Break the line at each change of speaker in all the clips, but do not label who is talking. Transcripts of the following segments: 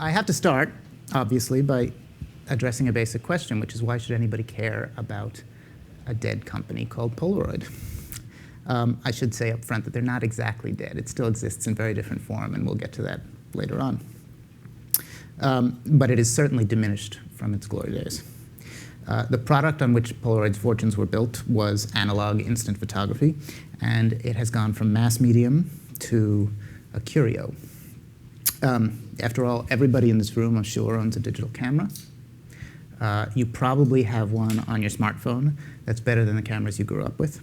I have to start, obviously, by addressing a basic question, which is why should anybody care about a dead company called Polaroid? I should say up front that they're not exactly dead. It still exists in very different form, and we'll get to that later on. But it is certainly diminished from its glory days. The product on which Polaroid's fortunes were built was analog instant photography, and it has gone from mass medium to a curio. After all, everybody in this room, I'm sure, owns a digital camera. You probably have one on your smartphone that's better than the cameras you grew up with.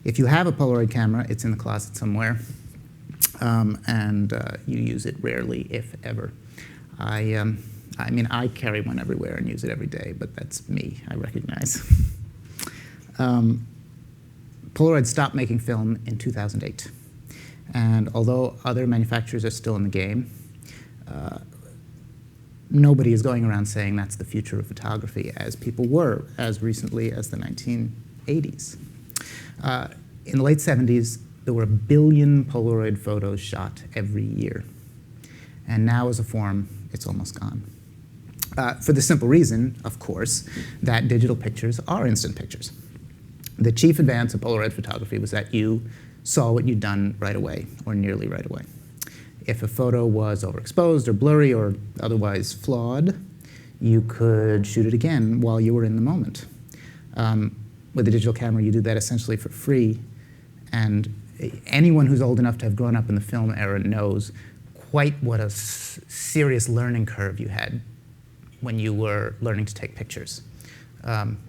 If you have a Polaroid camera, it's in the closet somewhere, and you use it rarely, if ever. I mean, I carry one everywhere and use it every day, but that's me, I recognize. Polaroid stopped making film in 2008. And although other manufacturers are still in the game, nobody is going around saying that's the future of photography, as people were as recently as the 1980s. In the late 70s, there were 1 billion Polaroid photos shot every year. And now, as a form, it's almost gone. For the simple reason, of course, that digital pictures are instant pictures. The chief advance of Polaroid photography was that you saw what you'd done right away, or nearly right away. If a photo was overexposed or blurry or otherwise flawed, you could shoot it again while you were in the moment. With a digital camera, you do that essentially for free. And anyone who's old enough to have grown up in the film era knows quite what a serious learning curve you had when you were learning to take pictures.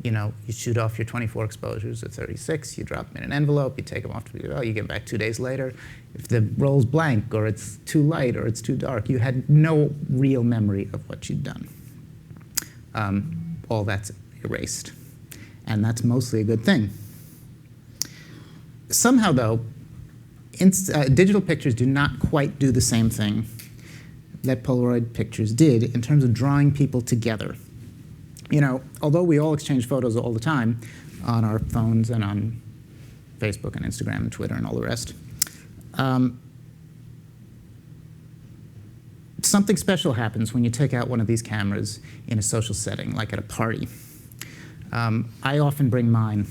You know, you shoot off your 24 exposures at 36, you drop them in an envelope, you take them off to the, you get back 2 days later. If the roll's blank, or it's too light, or it's too dark, you had no real memory of what you'd done. All that's erased. And that's mostly a good thing. Somehow, though, digital pictures do not quite do the same thing that Polaroid pictures did in terms of drawing people together. You know, although we all exchange photos all the time on our phones and on Facebook and Instagram and Twitter and all the rest, something special happens when you take out one of these cameras in a social setting, like at a party. I often bring mine.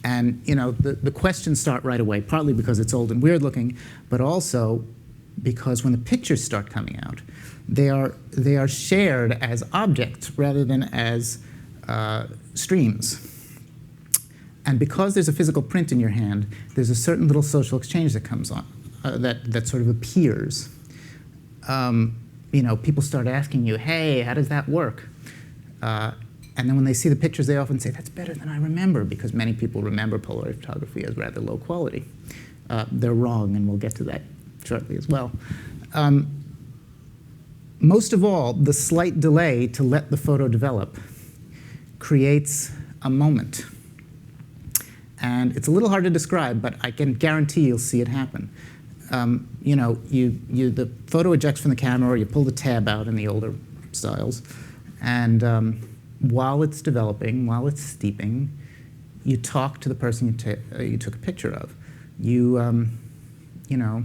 And you know, the questions start right away, partly because it's old and weird looking, but also because when the pictures start coming out, they are shared as objects rather than as streams. And because there's a physical print in your hand, there's a certain little social exchange that comes on, that sort of appears. You know, people start asking you, hey, how does that work? And then when they see the pictures, they often say, that's better than I remember, because many people remember Polaroid photography as rather low quality. They're wrong, and we'll get to that shortly as well. Most of all, the slight delay to let the photo develop creates a moment. And it's a little hard to describe, but I can guarantee you'll see it happen. You know, the photo ejects from the camera, or you pull the tab out in the older styles, and while it's developing, while it's steeping, you talk to the person you took a picture of. You know,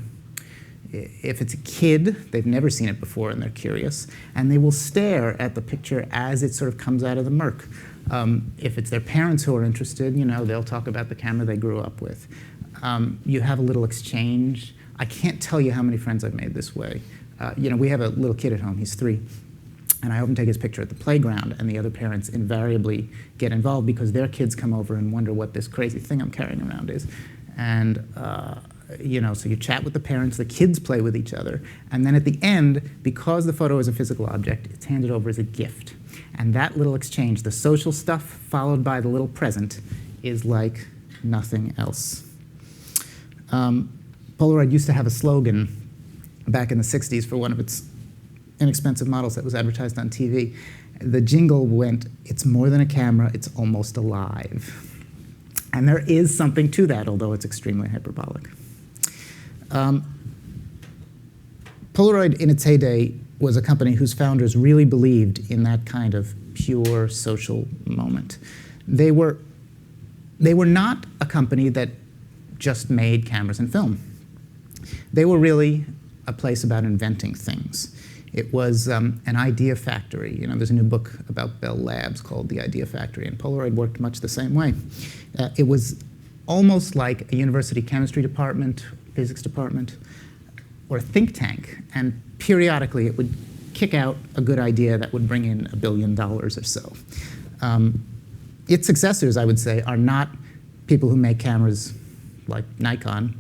if it's a kid, they've never seen it before and they're curious, and they will stare at the picture as it sort of comes out of the murk. If it's their parents who are interested, you know, they'll talk about the camera they grew up with. You have a little exchange. I can't tell you how many friends I've made this way. You know, we have a little kid at home, he's 3. And I often take his picture at the playground, and the other parents invariably get involved because their kids come over and wonder what this crazy thing I'm carrying around is. And you know, so you chat with the parents, the kids play with each other, and then at the end, because the photo is a physical object, it's handed over as a gift. And that little exchange, the social stuff followed by the little present, is like nothing else. Polaroid used to have a slogan back in the 60s for one of its inexpensive models that was advertised on TV. The jingle went, it's more than a camera, it's almost alive. And there is something to that, although it's extremely hyperbolic. Polaroid, in its heyday, was a company whose founders really believed in that kind of pure social moment. They were not a company that just made cameras and film. They were really a place about inventing things. It was an idea factory. There's a new book about Bell Labs called The Idea Factory, and Polaroid worked much the same way. It was almost like a university chemistry department, physics department, or a think tank, and periodically it would kick out a good idea that would bring in $1 billion or so. Its successors, I would say, are not people who make cameras like Nikon,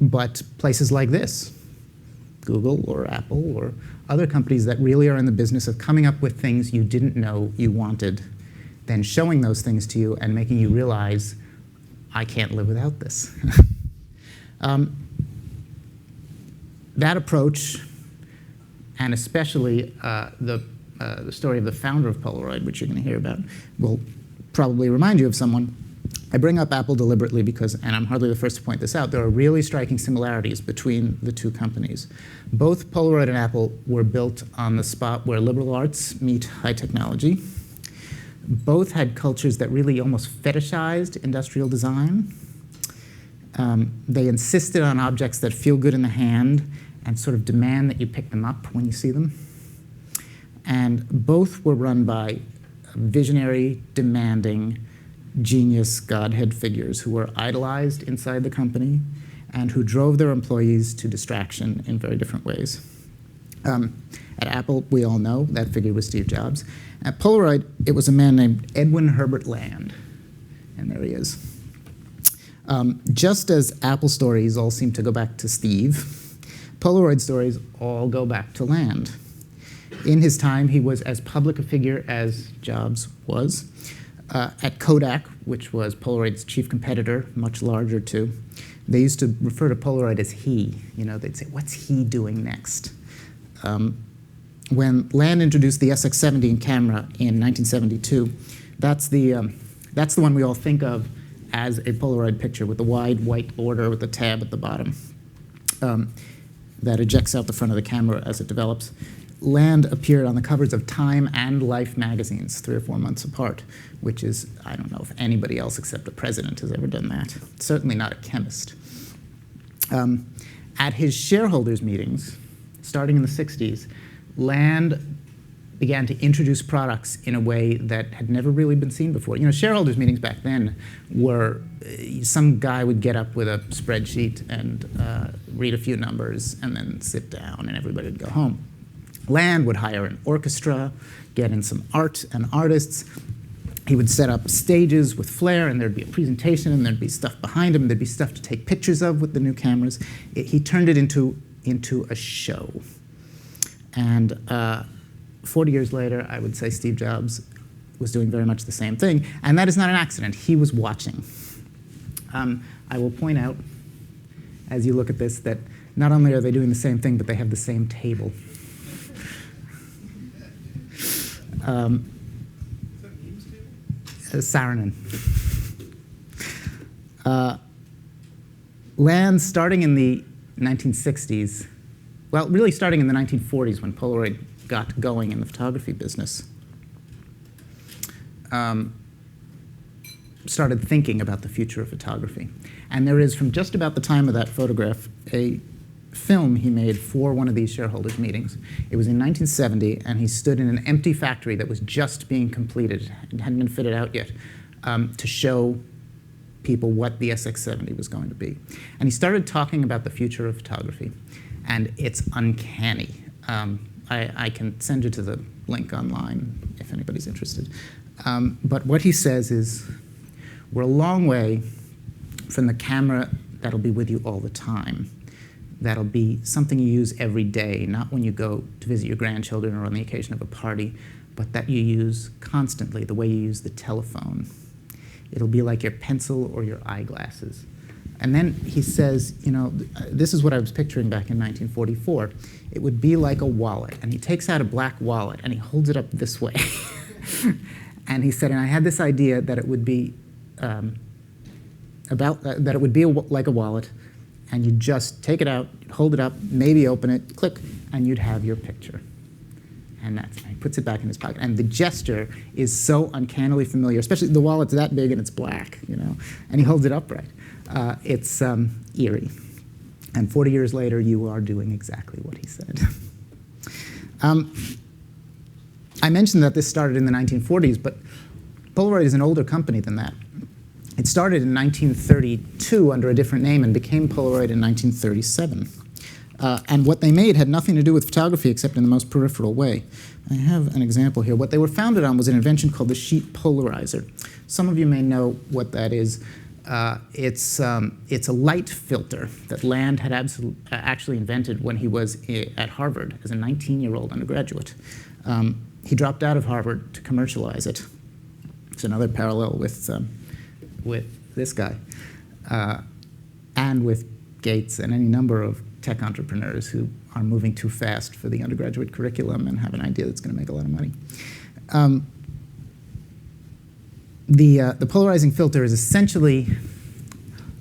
but places like this, Google or Apple or other companies that really are in the business of coming up with things you didn't know you wanted, then showing those things to you and making you realize, I can't live without this. That approach, and especially the story of the founder of Polaroid, which you're going to hear about, will probably remind you of someone. I bring up Apple deliberately because, and I'm hardly the first to point this out, there are really striking similarities between the two companies. Both Polaroid and Apple were built on the spot where liberal arts meet high technology. Both had cultures that really almost fetishized industrial design. They insisted on objects that feel good in the hand and sort of demand that you pick them up when you see them. And both were run by visionary, demanding, genius Godhead figures who were idolized inside the company and who drove their employees to distraction in very different ways. At Apple, we all know that figure was Steve Jobs. At Polaroid, it was a man named Edwin Herbert Land. And there he is. Just as Apple stories all seem to go back to Steve, Polaroid stories all go back to Land. In his time, he was as public a figure as Jobs was. At Kodak, which was Polaroid's chief competitor, much larger too, they used to refer to Polaroid as he. They'd say, what's he doing next? When Land introduced the SX70 camera in 1972, that's the one we all think of as a Polaroid picture with the wide white border with the tab at the bottom that ejects out the front of the camera as it develops. Land appeared on the covers of Time and Life magazines 3 or 4 months apart, which is, I don't know if anybody else except a president has ever done that. Certainly not a chemist. At his shareholders' meetings, starting in the 60s, Land began to introduce products in a way that had never really been seen before. Shareholders' meetings back then were some guy would get up with a spreadsheet and read a few numbers and then sit down and everybody would go home. Land would hire an orchestra, get in some art and artists. He would set up stages with flair, and there'd be a presentation, and there'd be stuff behind him. There'd be stuff to take pictures of with the new cameras. He turned it into a show. And 40 years later, I would say Steve Jobs was doing very much the same thing. And that is not an accident. He was watching. I will point out, as you look at this, that not only are they doing the same thing, but they have the same table. Saarinen. Land, starting in the 1960s, well, really starting in the 1940s when Polaroid got going in the photography business, started thinking about the future of photography. And there is, from just about the time of that photograph, a film he made for one of these shareholders' meetings. It was in 1970, and he stood in an empty factory that was just being completed. It hadn't been fitted out yet, to show people what the SX70 was going to be. And he started talking about the future of photography, and it's uncanny. I can send you to the link online if anybody's interested. But what he says is, we're a long way from the camera that'll be with you all the time. That'll be something you use every day, not when you go to visit your grandchildren or on the occasion of a party, but that you use constantly, the way you use the telephone. It'll be like your pencil or your eyeglasses. And then he says, this is what I was picturing back in 1944. It would be like a wallet. And he takes out a black wallet and he holds it up this way. And he said, and I had this idea that it would be like a wallet, and you just take it out, hold it up, maybe open it, click, and you'd have your picture. And he puts it back in his pocket. And the gesture is so uncannily familiar, especially the wallet's that big and it's black, and he holds it upright. It's eerie. And 40 years later, you are doing exactly what he said. I mentioned that this started in the 1940s, but Polaroid is an older company than that. It started in 1932 under a different name and became Polaroid in 1937. And what they made had nothing to do with photography except in the most peripheral way. I have an example here. What they were founded on was an invention called the sheet polarizer. Some of you may know what that is. It's a light filter that Land had actually invented when he was at Harvard as a 19-year-old undergraduate. He dropped out of Harvard to commercialize it. It's another parallel with this guy and with Gates and any number of tech entrepreneurs who are moving too fast for the undergraduate curriculum and have an idea that's going to make a lot of money. The polarizing filter is essentially,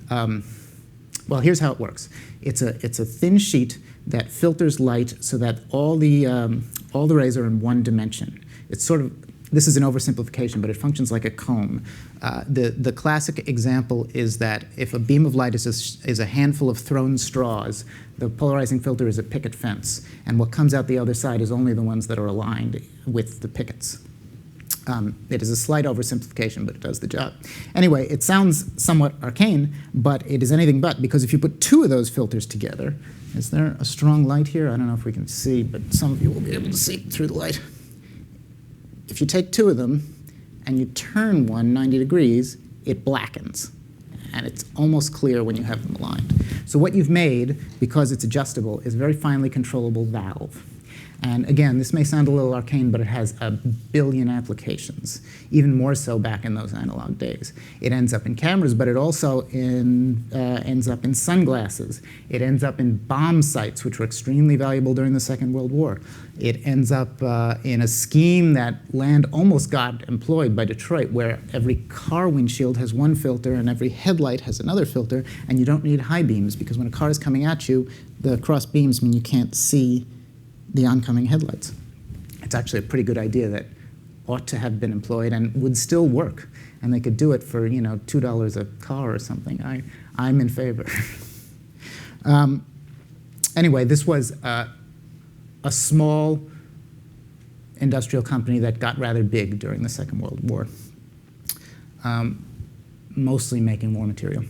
well, here's how it works. It's a thin sheet that filters light so that all the rays are in one dimension. It's sort of, this is an oversimplification, but it functions like a comb. The classic example is that if a beam of light is a handful of thrown straws, the polarizing filter is a picket fence, and what comes out the other side is only the ones that are aligned with the pickets. It is a slight oversimplification, but it does the job. Anyway, it sounds somewhat arcane, but it is anything but, because if you put two of those filters together, is there a strong light here? I don't know if we can see, but some of you will be able to see through the light. If you take two of them and you turn one 90 degrees, it blackens. And it's almost clear when you have them aligned. So what you've made, because it's adjustable, is a very finely controllable valve. And again, this may sound a little arcane, but it has a billion applications, even more so back in those analog days. It ends up in cameras, but it also ends up in sunglasses. It ends up in bomb sites, which were extremely valuable during the Second World War. It ends up in a scheme that Land almost got employed by Detroit, where every car windshield has one filter and every headlight has another filter, and you don't need high beams, because when a car is coming at you, the cross beams mean you can't see the oncoming headlights. It's actually a pretty good idea that ought to have been employed and would still work. And they could do it for, you know, $2 a car or something. I'm in favor. Anyway, this was a small industrial company that got rather big during the Second World War, mostly making war material.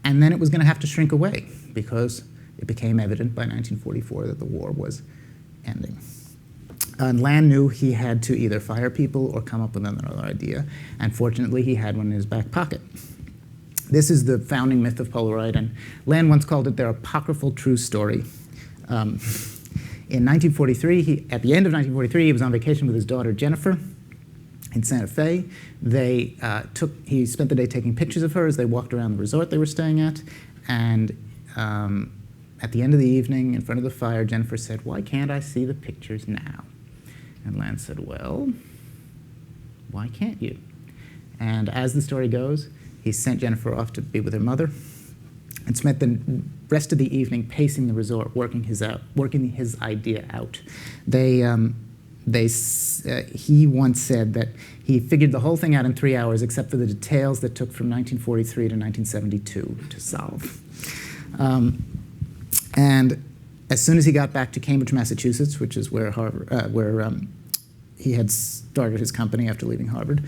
And then it was going to have to shrink away because it became evident by 1944 that the war was ending. And Land knew he had to either fire people or come up with another idea, and fortunately he had one in his back pocket. This is the founding myth of Polaroid, and Land once called it their apocryphal true story. In 1943, at the end of 1943, he was on vacation with his daughter Jennifer in Santa Fe. He spent the day taking pictures of her as they walked around the resort they were staying at, and at the end of the evening, in front of the fire, Jennifer said, "Why can't I see the pictures now?" And Land said, "Well, why can't you?" And as the story goes, he sent Jennifer off to be with her mother and spent the rest of the evening pacing the resort, working his idea out. He once said that he figured the whole thing out in 3 hours, except for the details that took from 1943 to 1972 to solve. And as soon as he got back to Cambridge, Massachusetts, which is where he had started his company after leaving Harvard,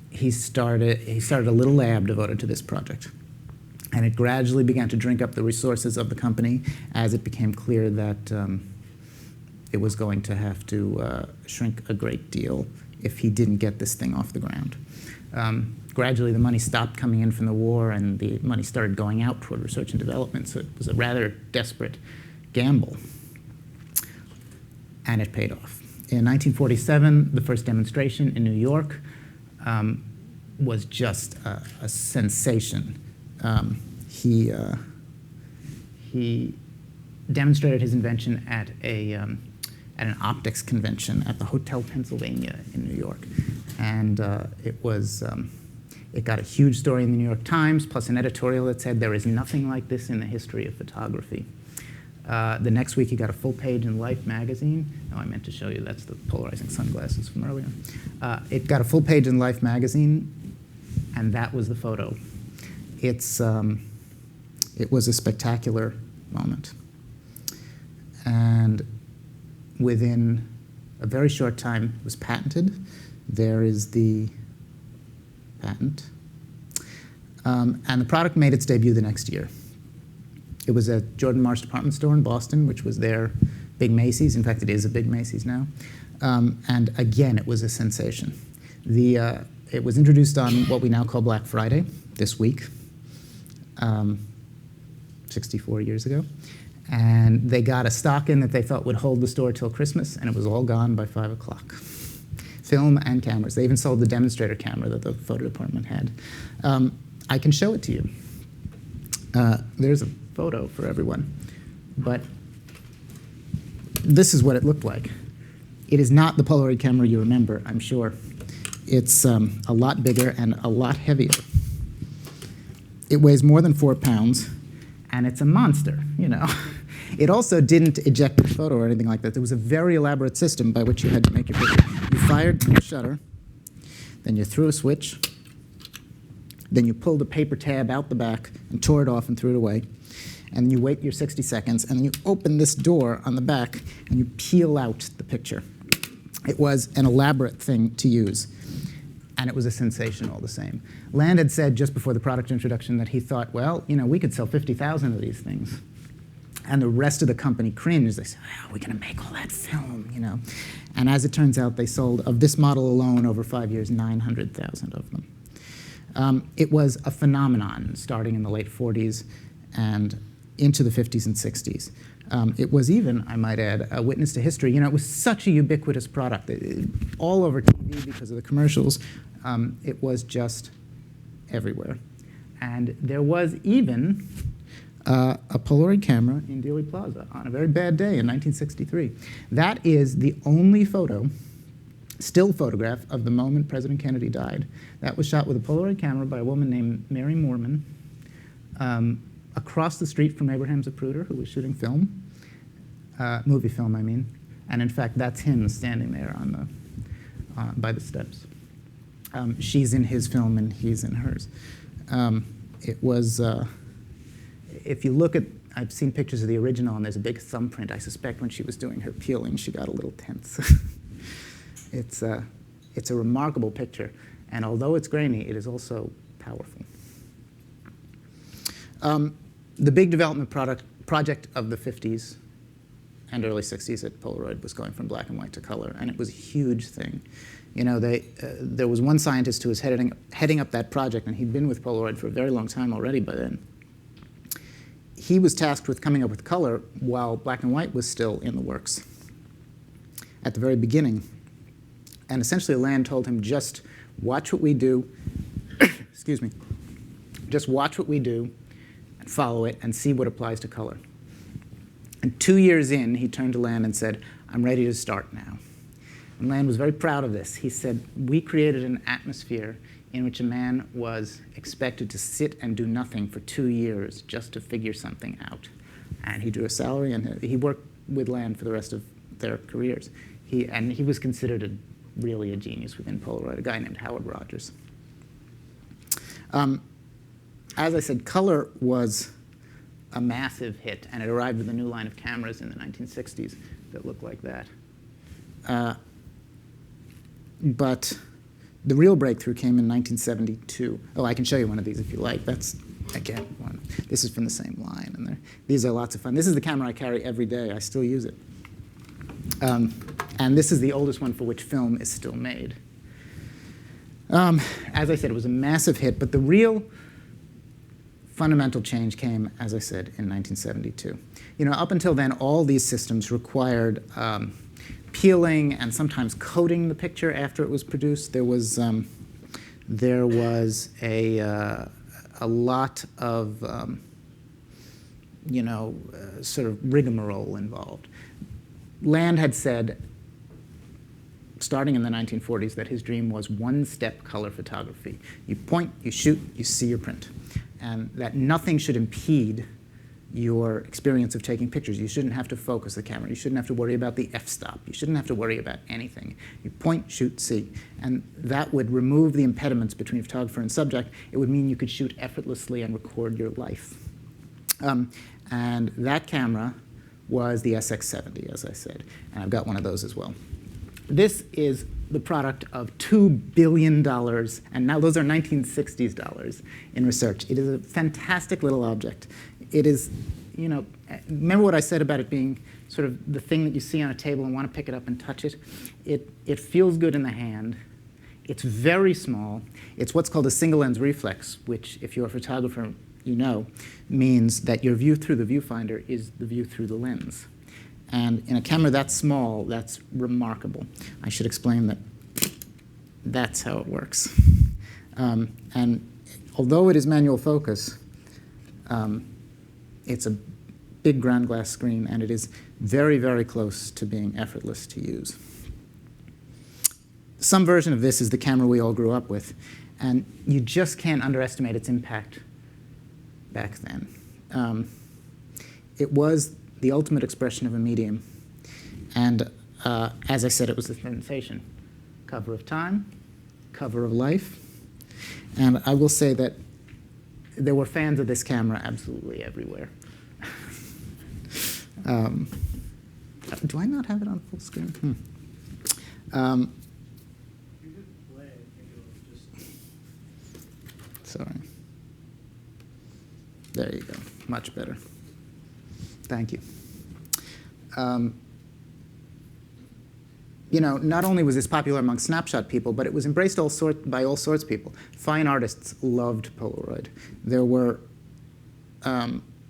he started a little lab devoted to this project. And it gradually began to drink up the resources of the company as it became clear that it was going to have to shrink a great deal if he didn't get this thing off the ground. Gradually, the money stopped coming in from the war, and the money started going out toward research and development, so it was a rather desperate gamble. And it paid off. In 1947, the first demonstration in New York was just a sensation. He demonstrated his invention at an optics convention at the Hotel Pennsylvania in New York. And it got a huge story in the New York Times, plus an editorial that said, "There is nothing like this in the history of photography." The next week, he got a full page in Life magazine. Oh, I meant to show you, that's the polarizing sunglasses from earlier. It got a full page in Life magazine, and that was the photo. It was a spectacular moment. And within a very short time, was patented. There is the patent. And the product made its debut the next year. It was at Jordan Marsh department store in Boston, which was their big Macy's. In fact, it is a big Macy's now. And again, it was a sensation. It was introduced on what we now call Black Friday this week, 64 years ago. And they got a stock in that they thought would hold the store till Christmas, and it was all gone by 5 o'clock. Film and cameras. They even sold the demonstrator camera that the photo department had. I can show it to you. There's a photo for everyone. But this is what it looked like. It is not the Polaroid camera you remember, I'm sure. It's a lot bigger and a lot heavier. It weighs more than 4 pounds, and it's a monster, you know. It also didn't eject the photo or anything like that. There was a very elaborate system by which you had to make your picture. You fired the shutter, then you threw a switch, then you pulled a paper tab out the back and tore it off and threw it away. And you wait your 60 seconds, and then you open this door on the back, and you peel out the picture. It was an elaborate thing to use, and it was a sensation all the same. Land had said just before the product introduction that he thought, well, you know, we could sell 50,000 of these things. And the rest of the company cringed. They said, how are we going to make all that film, you know? And as it turns out, they sold, of this model alone, over 5 years, 900,000 of them. It was a phenomenon starting in the late 40s and into the 50s and 60s. It was even, I might add, a witness to history. You know, it was such a ubiquitous product. All over TV because of the commercials. It was just everywhere. And there was even a Polaroid camera in Dealey Plaza on a very bad day in 1963. That is the only photo, still photograph, of the moment President Kennedy died. That was shot with a Polaroid camera by a woman named Mary Moorman, across the street from Abraham Zapruder, who was shooting film, movie film, I mean. And in fact, that's him standing there on the, by the steps. She's in his film and he's in hers. It was, if you look at, I've seen pictures of the original and there's a big thumbprint. I suspect when she was doing her peeling, she got a little tense. It's a remarkable picture. And although it's grainy, it is also powerful. The big development project of the 50s and early 60s at Polaroid was going from black and white to color, and it was a huge thing. You know, there was one scientist who was heading up that project, and he'd been with Polaroid for a very long time already by then. He was tasked with coming up with color while black and white was still in the works at the very beginning. And essentially, Land told him, just watch what we do, excuse me, just watch what we do, and follow it, and see what applies to color. And 2 years in, he turned to Land and said, I'm ready to start now. And Land was very proud of this. He said, we created an atmosphere in which a man was expected to sit and do nothing for 2 years just to figure something out. And he drew a salary, and he worked with Land for the rest of their careers. And he was considered really a genius within Polaroid, a guy named Howard Rogers. As I said, color was a massive hit, and it arrived with a new line of cameras in the 1960s that looked like that. But the real breakthrough came in 1972. Oh, I can show you one of these if you like. That's, again, one. This is from the same line. And these are lots of fun. This is the camera I carry every day. I still use it. And this is the oldest one for which film is still made. As I said, it was a massive hit, but the real fundamental change came, as I said, in 1972. You know, up until then, all these systems required peeling and sometimes coating the picture after it was produced. There was a lot of you know, sort of rigmarole involved. Land had said, starting in the 1940s, that his dream was one-step color photography. You point, you shoot, you see your print. And that nothing should impede your experience of taking pictures. You shouldn't have to focus the camera. You shouldn't have to worry about the f-stop. You shouldn't have to worry about anything. You point, shoot, see. And that would remove the impediments between photographer and subject. It would mean you could shoot effortlessly and record your life. And that camera was the SX70, as I said. And I've got one of those as well. This is the product of $2 billion, and now those are 1960s dollars in research. It is a fantastic little object. It is, you know, remember what I said about it being sort of the thing that you see on a table and want to pick it up and touch it? It feels good in the hand. It's very small. It's what's called a single lens reflex, which, if you're a photographer, you know, means that your view through the viewfinder is the view through the lens. And in a camera that small, that's remarkable. I should explain that that's how it works. And although it is manual focus, it's a big ground glass screen, and it is very, very close to being effortless to use. Some version of this is the camera we all grew up with, and you just can't underestimate its impact back then. It was the ultimate expression of a medium, and as I said, it was a sensation. Cover of Time, cover of Life, and I will say that there were fans of this camera absolutely everywhere. Do I not have it on full screen? Sorry. There you go. Much better. Thank you. You know, not only was this popular among snapshot people, but it was embraced by all sorts of people. Fine artists loved Polaroid. There were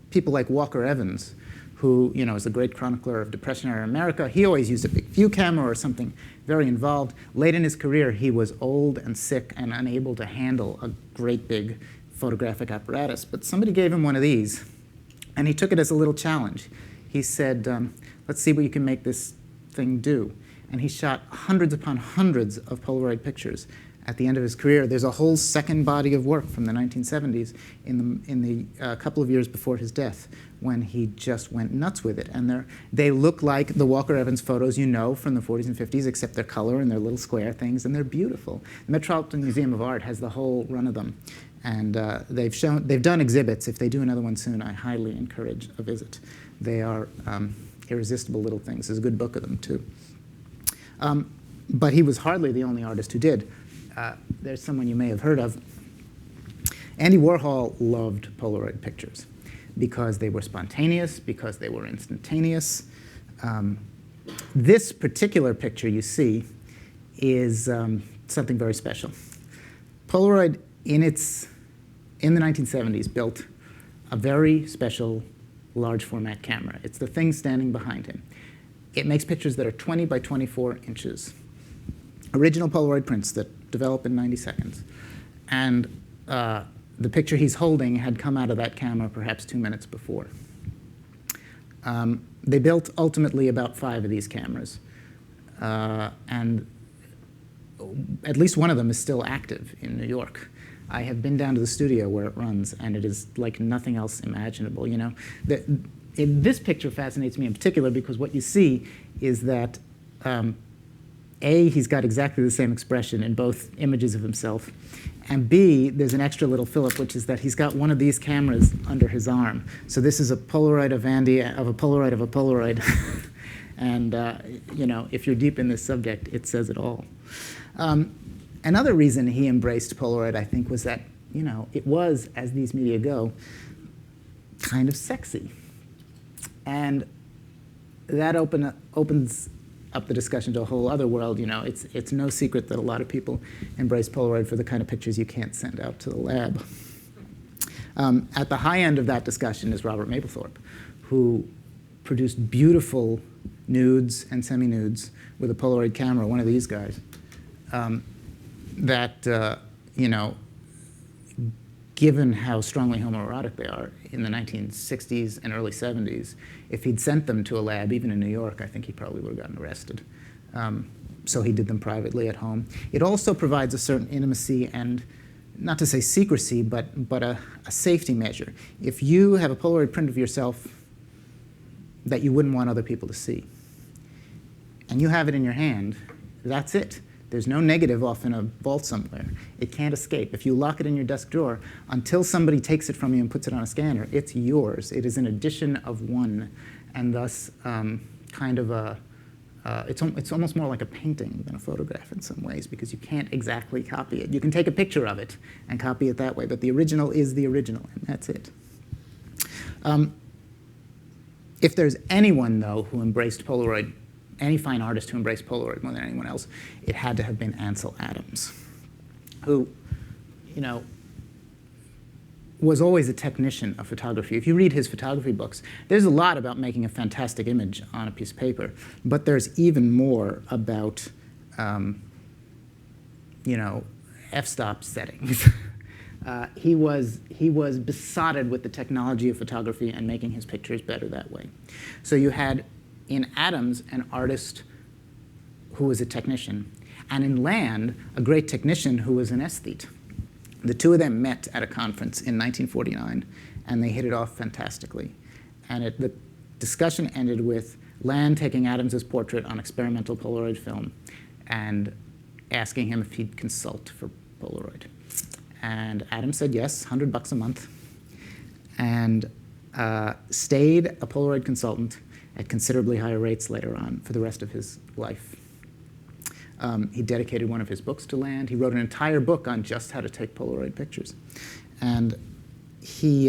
people like Walker Evans, who, you know, is a great chronicler of Depression-era America. He always used a big view camera or something very involved. Late in his career, he was old and sick and unable to handle a great big photographic apparatus. But somebody gave him one of these, and he took it as a little challenge. He said, let's see what you can make this thing do. And he shot hundreds upon hundreds of Polaroid pictures. At the end of his career, there's a whole second body of work from the 1970s in the couple of years before his death, when he just went nuts with it. And they look like the Walker Evans photos you know from the 40s and 50s, except they're color and they're little square things, and they're beautiful. The Metropolitan Museum of Art has the whole run of them. And they've done exhibits. If they do another one soon, I highly encourage a visit. They are irresistible little things. There's a good book of them, too. But he was hardly the only artist who did. There's someone you may have heard of. Andy Warhol loved Polaroid pictures because they were spontaneous, because they were instantaneous. This particular picture you see is something very special. Polaroid, in the 1970s, built a very special large format camera. It's the thing standing behind him. It makes pictures that are 20 by 24 inches. Original Polaroid prints that develop in 90 seconds. And the picture he's holding had come out of that camera perhaps 2 minutes before. They built ultimately about 5 of these cameras. And at least one of them is still active in New York. I have been down to the studio where it runs, and it is like nothing else imaginable. You know, this picture fascinates me in particular because what you see is that A, he's got exactly the same expression in both images of himself, and B, there's an extra little fillip, which is that he's got one of these cameras under his arm. So this is a Polaroid of Andy of a Polaroid of a Polaroid. And you know, if you're deep in this subject, it says it all. Another reason he embraced Polaroid, I think, was that, you know, it was, as these media go, kind of sexy. And that opens up the discussion to a whole other world. You know, it's no secret that a lot of people embrace Polaroid for the kind of pictures you can't send out to the lab. At the high end of that discussion is Robert Mapplethorpe, who produced beautiful nudes and semi-nudes with a Polaroid camera, one of these guys, that, you know, given how strongly homoerotic they are in the 1960s and early 70s, if he'd sent them to a lab, even in New York, I think he probably would have gotten arrested. So he did them privately at home. It also provides a certain intimacy and, not to say secrecy, but a safety measure. If you have a Polaroid print of yourself that you wouldn't want other people to see, and you have it in your hand, that's it. There's no negative off in a vault somewhere. It can't escape. If you lock it in your desk drawer, until somebody takes it from you and puts it on a scanner, it's yours. It is an edition of one. and thus kind of a, it's almost more like a painting than a photograph in some ways, because you can't exactly copy it. You can take a picture of it and copy it that way, but the original is the original, and that's it. If there's anyone, though, who embraced Polaroid, any fine artist who embraced Polaroid more than anyone else, it had to have been Ansel Adams, who, you know, was always a technician of photography. If you read his photography books, there's a lot about making a fantastic image on a piece of paper, but there's even more about, you know, f-stop settings. He was besotted with the technology of photography and making his pictures better that way. So you had in Adams an artist who was a technician, and in Land a great technician who was an aesthete. The two of them met at a conference in 1949, and they hit it off fantastically. And the discussion ended with Land taking Adams's portrait on experimental Polaroid film and asking him if he'd consult for Polaroid. And Adams said yes, $100 a month, and stayed a Polaroid consultant at considerably higher rates later on for the rest of his life. He dedicated one of his books to Land. He wrote an entire book on just how to take Polaroid pictures. And he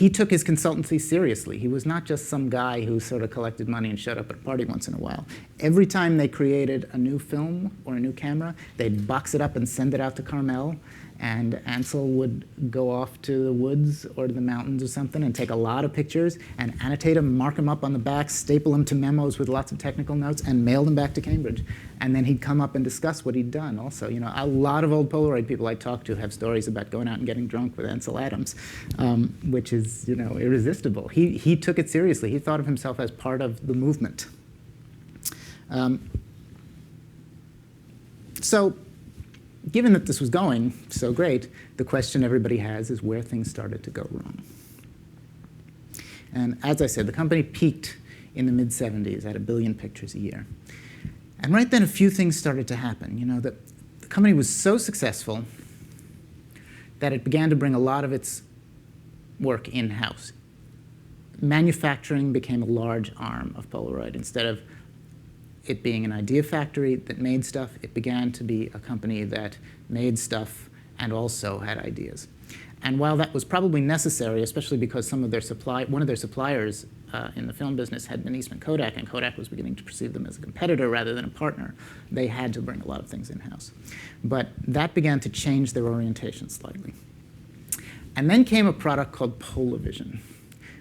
took his consultancy seriously. He was not just some guy who sort of collected money and showed up at a party once in a while. Every time they created a new film or a new camera, they'd box it up and send it out to Carmel, and Ansel would go off to the woods or to the mountains or something and take a lot of pictures and annotate them, mark them up on the back, staple them to memos with lots of technical notes, and mail them back to Cambridge. And then he'd come up and discuss what he'd done also. You know, a lot of old Polaroid people I talk to have stories about going out and getting drunk with Ansel Adams, which is, you know, irresistible. He took it seriously. He thought of himself as part of the movement. So, given that this was going so great, the question everybody has is where things started to go wrong. And as I said, the company peaked in the mid-70s at 1 billion pictures a year. And right then, a few things started to happen. You know, the company was so successful that it began to bring a lot of its work in-house. Manufacturing became a large arm of Polaroid. Instead of it being an idea factory that made stuff, it began to be a company that made stuff and also had ideas. And while that was probably necessary, especially because one of their suppliers in the film business had been Eastman Kodak, and Kodak was beginning to perceive them as a competitor rather than a partner, they had to bring a lot of things in-house. But that began to change their orientation slightly. And then came a product called Polavision,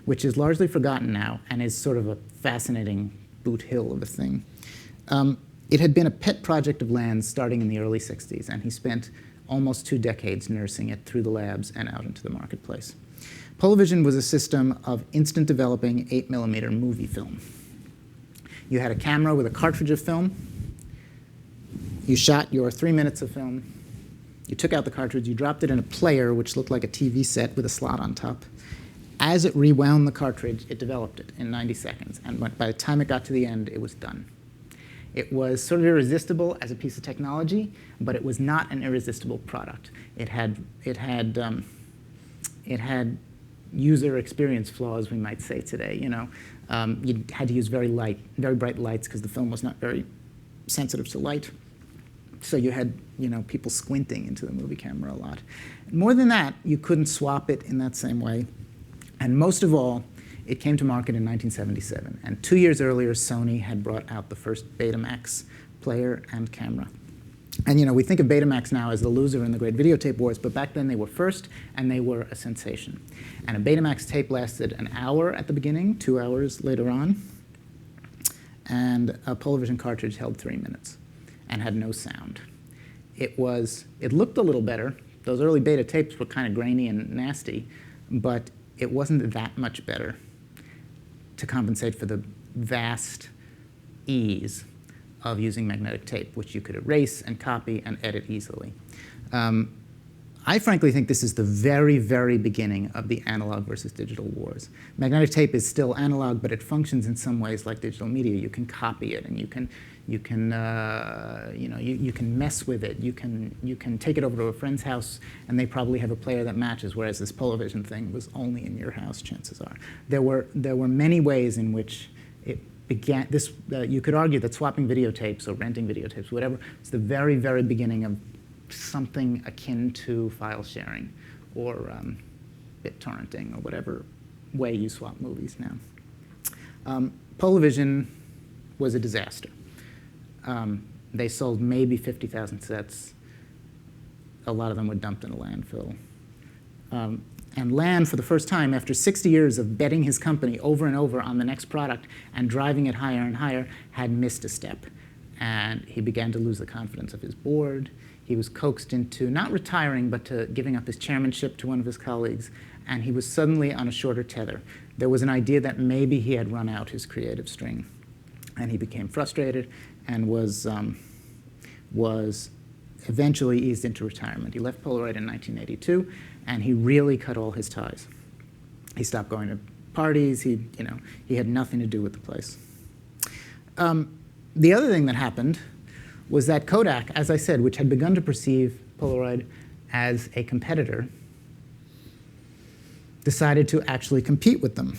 which is largely forgotten now and is sort of a fascinating boot hill of a thing. It had been a pet project of Land's starting in the early 60s, and he spent almost 2 decades nursing it through the labs and out into the marketplace. Polavision was a system of instant developing 8mm movie film. You had a camera with a cartridge of film. You shot your 3 minutes of film. You took out the cartridge. You dropped it in a player, which looked like a TV set with a slot on top. As it rewound the cartridge, it developed it in 90 seconds. And by the time it got to the end, it was done. It was sort of irresistible as a piece of technology, but it was not an irresistible product. It had user experience flaws, we might say today. You know, you had to use very bright lights because the film was not very sensitive to light. So you had, you know, people squinting into the movie camera a lot. More than that, you couldn't swap it in that same way. And most of all, it came to market in 1977. And 2 years earlier, Sony had brought out the first Betamax player and camera. And you know, we think of Betamax now as the loser in the great videotape wars, but back then they were first, and they were a sensation. And a Betamax tape lasted an hour at the beginning, 2 hours later on. And a Polavision cartridge held 3 minutes and had no sound. It looked a little better. Those early beta tapes were kind of grainy and nasty, but it wasn't that much better to compensate for the vast ease of using magnetic tape, which you could erase and copy and edit easily. I frankly think this is the very, very beginning of the analog versus digital wars. Magnetic tape is still analog, but it functions in some ways like digital media. You can copy it, and You can, you can mess with it. You can take it over to a friend's house, and they probably have a player that matches. Whereas this Polavision thing was only in your house, chances are. There were many ways in which it began. You could argue that swapping videotapes or renting videotapes, whatever, it's the very, very beginning of something akin to file sharing or BitTorrenting or whatever way you swap movies now. Polavision was a disaster. They sold maybe 50,000 sets. A lot of them were dumped in a landfill. And Land, for the first time, after 60 years of betting his company over and over on the next product and driving it higher and higher, had missed a step. And he began to lose the confidence of his board. He was coaxed into not retiring, but to giving up his chairmanship to one of his colleagues. And he was suddenly on a shorter tether. There was an idea that maybe he had run out his creative string. And he became frustrated and was eventually eased into retirement. He left Polaroid in 1982, and he really cut all his ties. He stopped going to parties. He had nothing to do with the place. The other thing that happened was that Kodak, as I said, which had begun to perceive Polaroid as a competitor, decided to actually compete with them.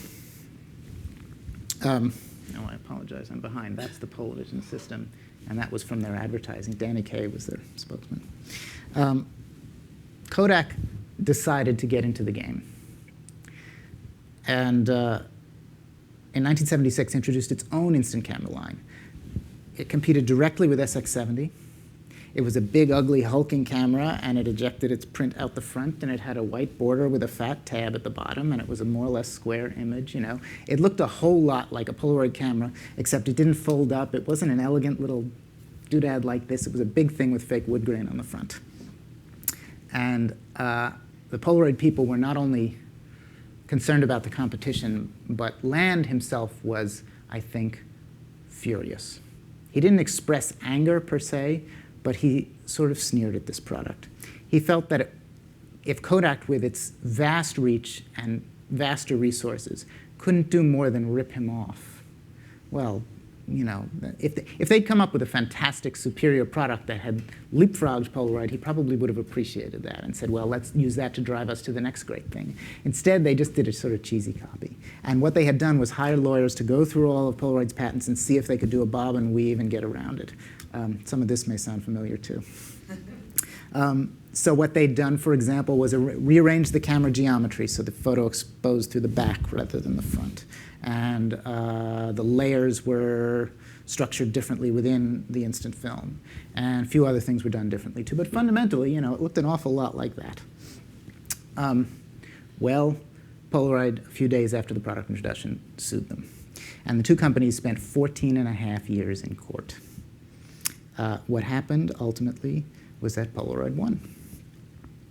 Oh, I apologize, I'm behind. That's the Polavision system, and that was from their advertising. Danny Kaye was their spokesman. Kodak decided to get into the game. And in 1976, introduced its own instant camera line. It competed directly with SX70. It was a big, ugly, hulking camera, and it ejected its print out the front, and it had a white border with a fat tab at the bottom, and it was a more or less square image, It looked a whole lot like a Polaroid camera, except it didn't fold up. It wasn't an elegant little doodad like this. It was a big thing with fake wood grain on the front. And the Polaroid people were not only concerned about the competition, but Land himself was, I think, furious. He didn't express anger per se, but he sort of sneered at this product. He felt that if Kodak, with its vast reach and vaster resources, couldn't do more than rip him off, well, if they'd come up with a fantastic, superior product that had leapfrogged Polaroid, he probably would have appreciated that and said, well, let's use that to drive us to the next great thing. Instead, they just did a sort of cheesy copy. And what they had done was hire lawyers to go through all of Polaroid's patents and see if they could do a bob and weave and get around it. Some of this may sound familiar, too. So what they'd done, for example, was rearrange the camera geometry so the photo exposed through the back rather than the front. And the layers were structured differently within the instant film. And a few other things were done differently, too. But fundamentally, it looked an awful lot like that. Well, Polaroid, a few days after the product introduction, sued them. And the two companies spent 14.5 years in court. What happened, ultimately, was that Polaroid won.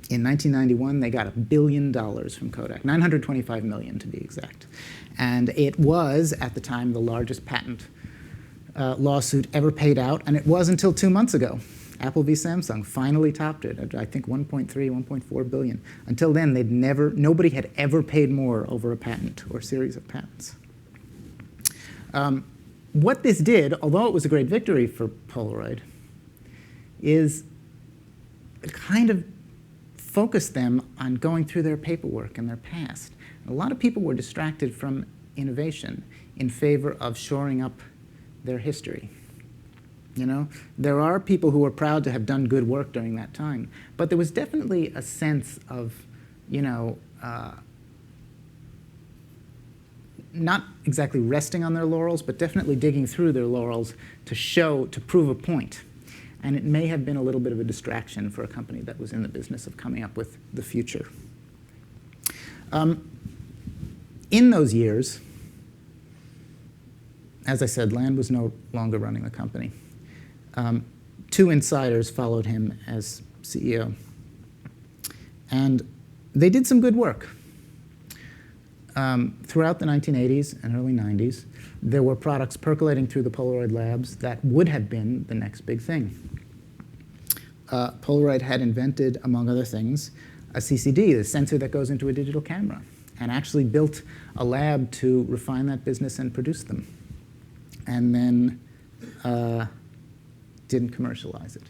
In 1991, they got $1 billion from Kodak, $925 million to be exact. And it was, at the time, the largest patent lawsuit ever paid out, and it was until 2 months ago. Apple v. Samsung finally topped it at, I think, 1.4 billion. Until then, nobody had ever paid more over a patent or series of patents. What this did, although it was a great victory for Polaroid, is it kind of focused them on going through their paperwork and their past. A lot of people were distracted from innovation in favor of shoring up their history. There are people who are proud to have done good work during that time, but there was definitely a sense of, not exactly resting on their laurels, but definitely digging through their laurels to prove a point. And it may have been a little bit of a distraction for a company that was in the business of coming up with the future. In those years, as I said, Land was no longer running the company. Two insiders followed him as CEO. And they did some good work. Throughout the 1980s and early 90s, there were products percolating through the Polaroid labs that would have been the next big thing. Polaroid had invented, among other things, a CCD, the sensor that goes into a digital camera, and actually built a lab to refine that business and produce them. And then didn't commercialize it.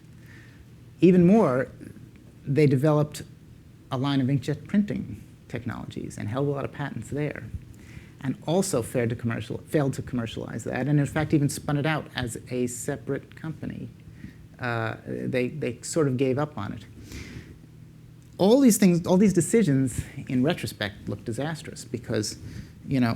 Even more, they developed a line of inkjet printing technologies and held a lot of patents there, and also failed to commercialize that, and in fact even spun it out as a separate company. They sort of gave up on it. All these things, all these decisions, in retrospect, look disastrous because,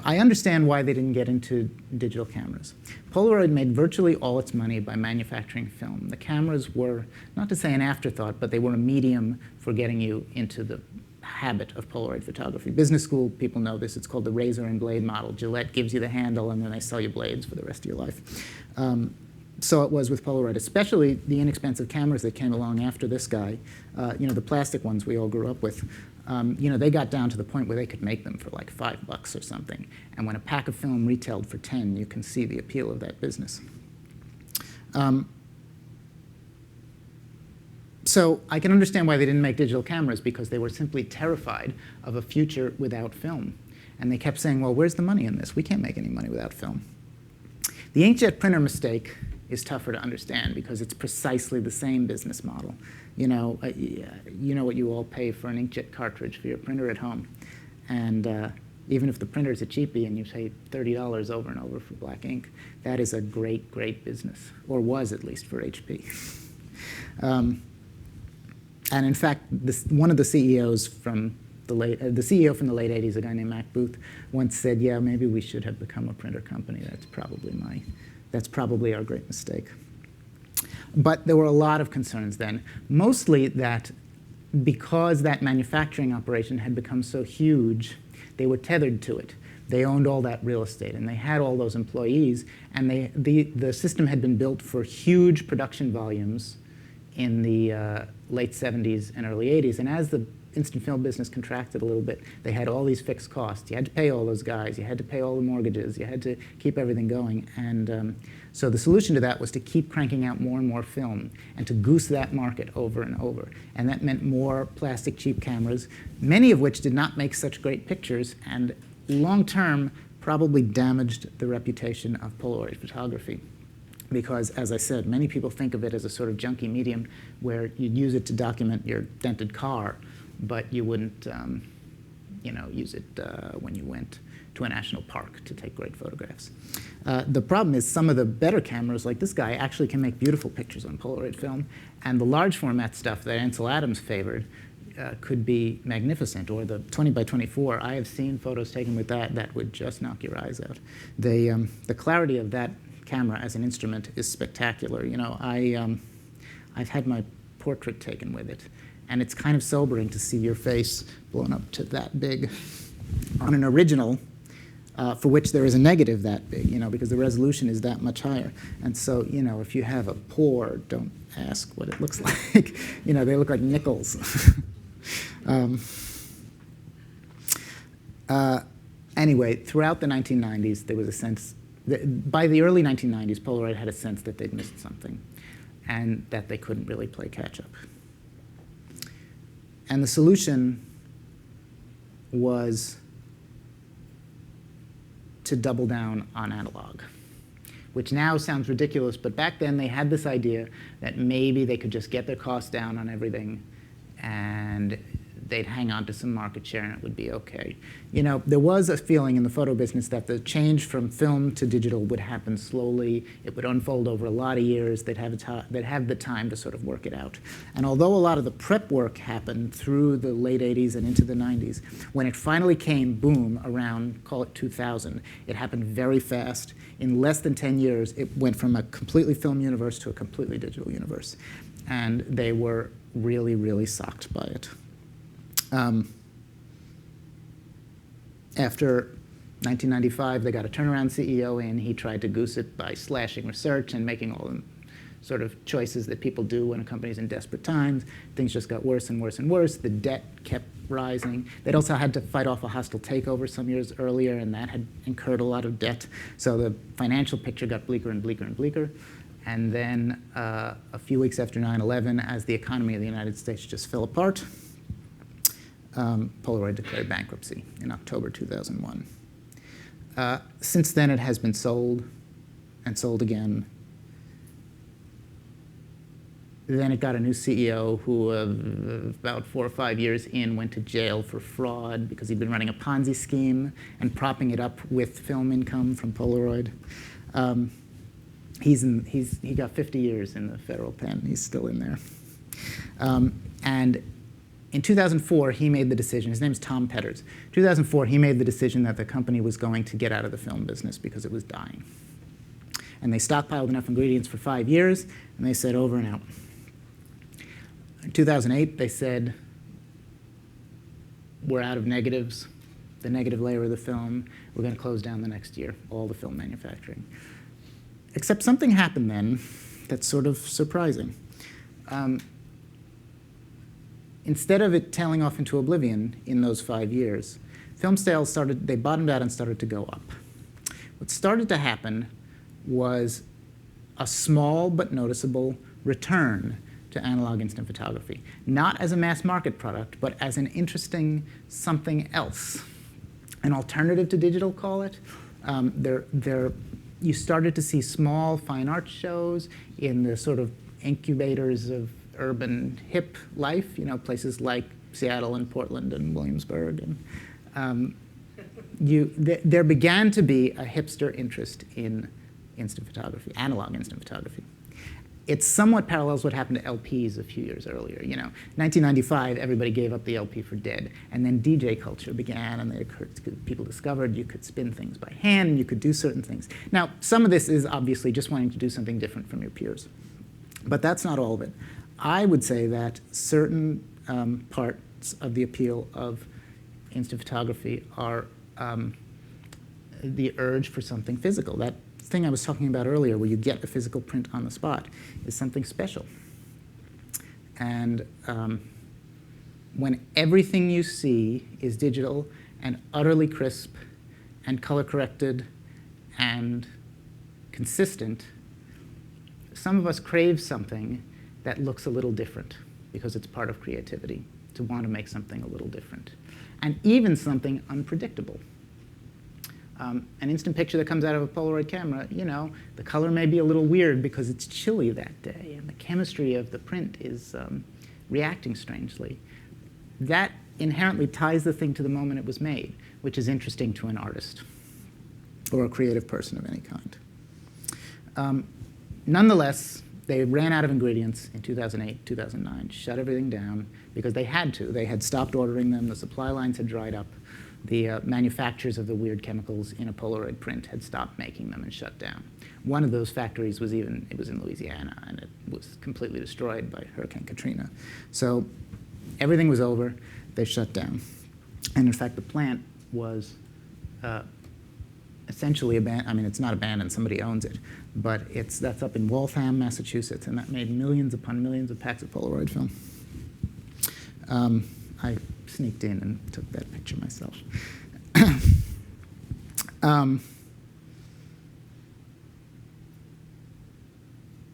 I understand why they didn't get into digital cameras. Polaroid made virtually all its money by manufacturing film. The cameras were, not to say an afterthought, but they were a medium for getting you into the habit of Polaroid photography. Business school people know this. It's called the razor and blade model. Gillette gives you the handle, and then they sell you blades for the rest of your life. So it was with Polaroid, especially the inexpensive cameras that came along after this guy, the plastic ones we all grew up with. They got down to the point where they could make them for like $5 or something. And when a pack of film retailed for 10, you can see the appeal of that business. So I can understand why they didn't make digital cameras, because they were simply terrified of a future without film. And they kept saying, well, where's the money in this? We can't make any money without film. The inkjet printer mistake is tougher to understand because it's precisely the same business model. You know what you all pay for an inkjet cartridge for your printer at home. And even if the printer's a cheapie and you pay $30 over and over for black ink, that is a great, great business, or was at least for HP. And in fact, one of the CEOs from the CEO from the late 80s, a guy named Mac Booth, once said, yeah, maybe we should have become a printer company. That's probably our great mistake. But there were a lot of concerns then, mostly that because that manufacturing operation had become so huge, they were tethered to it. They owned all that real estate, and they had all those employees, and the system had been built for huge production volumes in the late 70s and early 80s. And as the instant film business contracted a little bit, they had all these fixed costs. You had to pay all those guys. You had to pay all the mortgages. You had to keep everything going. And so the solution to that was to keep cranking out more and more film and to goose that market over and over. And that meant more plastic cheap cameras, many of which did not make such great pictures, and long-term probably damaged the reputation of Polaroid photography. Because, as I said, many people think of it as a sort of junky medium where you'd use it to document your dented car, but you wouldn't use it when you went to a national park to take great photographs. The problem is some of the better cameras, like this guy, actually can make beautiful pictures on Polaroid film, and the large format stuff that Ansel Adams favored could be magnificent, or the 20 by 24. I have seen photos taken with that would just knock your eyes out. The clarity of that camera as an instrument is spectacular. I've had my portrait taken with it, and it's kind of sobering to see your face blown up to that big on an original for which there is a negative that big, because the resolution is that much higher. And so, if you have a pour, don't ask what it looks like. They look like nickels. Anyway, throughout the 1990s, there was a sense by the early 1990s, Polaroid had a sense that they'd missed something and that they couldn't really play catch-up. And the solution was to double down on analog, which now sounds ridiculous, but back then they had this idea that maybe they could just get their costs down on everything and they'd hang on to some market share and it would be okay. There was a feeling in the photo business that the change from film to digital would happen slowly. It would unfold over a lot of years. They'd have the time to sort of work it out. And although a lot of the prep work happened through the late 80s and into the 90s, when it finally came, boom, around, call it 2000, it happened very fast. In less than 10 years, it went from a completely film universe to a completely digital universe. And they were really, really shocked by it. After 1995, they got a turnaround CEO in. He tried to goose it by slashing research and making all the sort of choices that people do when a company's in desperate times. Things just got worse and worse and worse. The debt kept rising. They'd also had to fight off a hostile takeover some years earlier, and that had incurred a lot of debt. So the financial picture got bleaker and bleaker and bleaker. And then a few weeks after 9/11, as the economy of the United States just fell apart, Polaroid declared bankruptcy in October 2001. Since then, it has been sold and sold again. Then it got a new CEO who, about 4 or 5 years in, went to jail for fraud because he'd been running a Ponzi scheme and propping it up with film income from Polaroid. He got 50 years in the federal pen. He's still in there. And in 2004, he made the decision. His name's Tom Petters. 2004, he made the decision that the company was going to get out of the film business because it was dying. And they stockpiled enough ingredients for 5 years, and they said over and out. In 2008, they said, we're out of negatives, the negative layer of the film. We're going to close down the next year, all the film manufacturing. Except something happened then that's sort of surprising. Instead of it tailing off into oblivion in those 5 years, film sales they bottomed out and started to go up. What started to happen was a small but noticeable return to analog instant photography, not as a mass market product, but as an interesting something else, an alternative to digital, call it. You started to see small fine art shows in the sort of incubators of urban hip life, places like Seattle and Portland and Williamsburg. And there began to be a hipster interest in instant photography, analog instant photography. It somewhat parallels what happened to LPs a few years earlier. 1995, everybody gave up the LP for dead, and then DJ culture began, and people discovered you could spin things by hand, and you could do certain things. Now, some of this is obviously just wanting to do something different from your peers, but that's not all of it. I would say that certain parts of the appeal of instant photography are the urge for something physical. That thing I was talking about earlier, where you get a physical print on the spot, is something special. And when everything you see is digital and utterly crisp and color-corrected and consistent, some of us crave something that looks a little different because it's part of creativity, to want to make something a little different. And even something unpredictable. An instant picture that comes out of a Polaroid camera, the color may be a little weird because it's chilly that day, and the chemistry of the print is reacting strangely. That inherently ties the thing to the moment it was made, which is interesting to an artist or a creative person of any kind. Nonetheless, they ran out of ingredients in 2008, 2009, shut everything down because they had to. They had stopped ordering them. The supply lines had dried up. The manufacturers of the weird chemicals in a Polaroid print had stopped making them and shut down. One of those factories was in Louisiana, and it was completely destroyed by Hurricane Katrina. So everything was over. They shut down. And in fact, the plant was essentially abandoned. I mean, it's not abandoned. Somebody owns it. But that's up in Waltham, Massachusetts, and that made millions upon millions of packs of Polaroid film. I sneaked in and took that picture myself.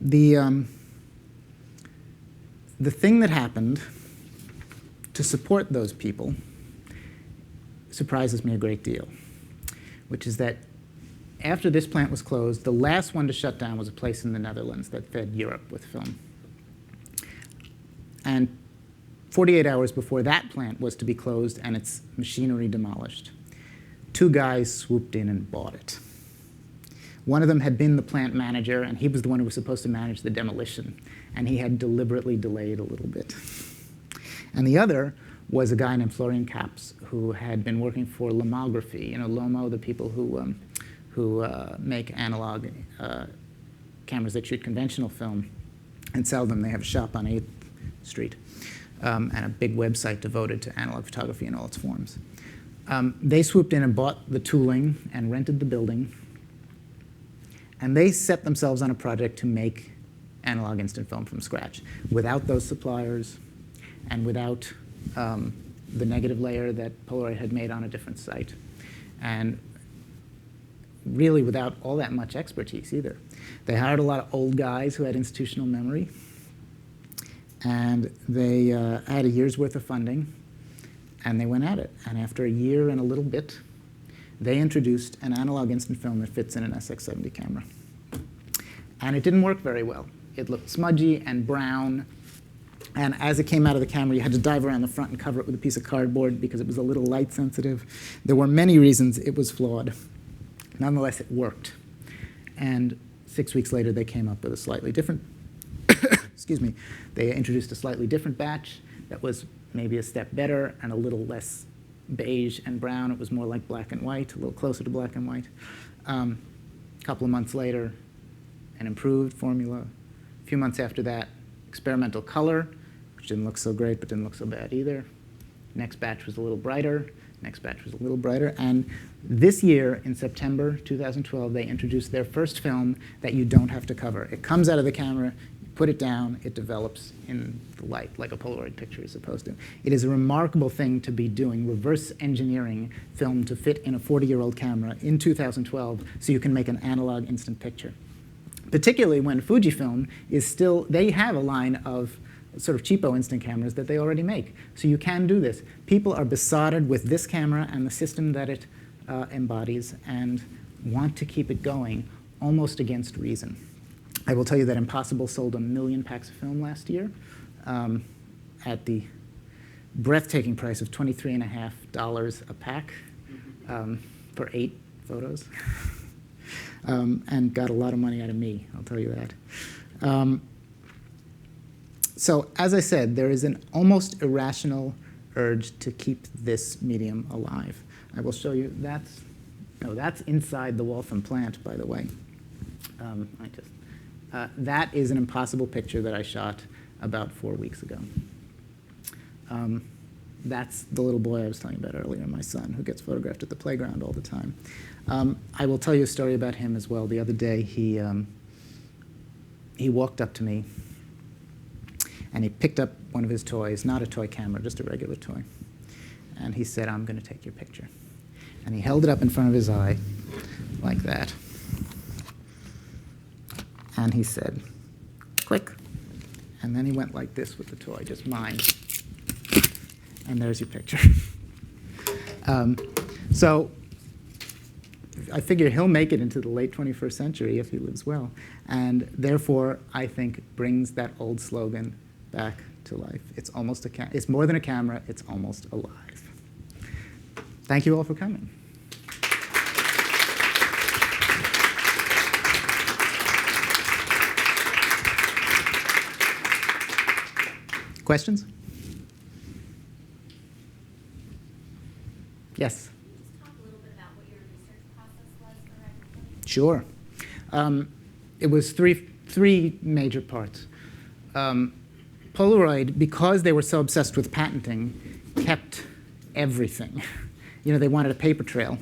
The thing that happened to support those people surprises me a great deal, which is that after this plant was closed, the last one to shut down was a place in the Netherlands that fed Europe with film. And 48 hours before that plant was to be closed and its machinery demolished, 2 guys swooped in and bought it. One of them had been the plant manager, and he was the one who was supposed to manage the demolition, and he had deliberately delayed a little bit. And the other was a guy named Florian Kaps, who had been working for Lomography, Lomo, the people who make analog cameras that shoot conventional film and sell them. They have a shop on 8th Street. And a big website devoted to analog photography in all its forms. They swooped in and bought the tooling and rented the building. And they set themselves on a project to make analog instant film from scratch, without those suppliers and without the negative layer that Polaroid had made on a different site. And really without all that much expertise either. They hired a lot of old guys who had institutional memory. And they had a year's worth of funding, and they went at it. And after a year and a little bit, they introduced an analog instant film that fits in an SX70 camera. And it didn't work very well. It looked smudgy and brown. And as it came out of the camera, you had to dive around the front and cover it with a piece of cardboard because it was a little light sensitive. There were many reasons it was flawed. Nonetheless, it worked. And 6 weeks later, they came up with a slightly different, excuse me, they introduced a slightly different batch that was maybe a step better and a little less beige and brown. It was more like black and white, a little closer to black and white. A couple of months later, an improved formula. A few months after that, experimental color, which didn't look so great but didn't look so bad either. Next batch was a little brighter. Next batch was a little brighter. And this year, in September 2012, they introduced their first film that you don't have to cover. It comes out of the camera, you put it down, it develops in the light, like a Polaroid picture is supposed to. It is a remarkable thing to be doing, reverse engineering film to fit in a 40-year-old camera in 2012 so you can make an analog instant picture. Particularly when Fujifilm is still, they have a line of sort of cheapo instant cameras that they already make. So you can do this. People are besotted with this camera and the system that it embodies and want to keep it going almost against reason. I will tell you that Impossible sold 1 million packs of film last year at the breathtaking price of $23.50 a pack for 8 photos. And got a lot of money out of me, I'll tell you that. So as I said, there is an almost irrational urge to keep this medium alive. I will show you, that's inside the Waltham plant, by the way. That is an Impossible picture that I shot about 4 weeks ago. That's the little boy I was telling you about earlier, my son, who gets photographed at the playground all the time. I will tell you a story about him as well. The other day, he walked up to me, and he picked up one of his toys, not a toy camera, just a regular toy. And he said, "I'm going to take your picture." And he held it up in front of his eye, like that. And he said, "Click." And then he went like this with the toy, just mine. And there's your picture. So I figure he'll make it into the late 21st century if he lives well. And therefore, I think, brings that old slogan back to life. It's almost it's more than a camera, it's almost alive. Thank you all for coming. Questions? Yes?
Can you just talk a little bit about what your research process was for Edwin?
Sure. It was three major parts. Polaroid, because they were so obsessed with patenting, kept everything. You know, they wanted a paper trail,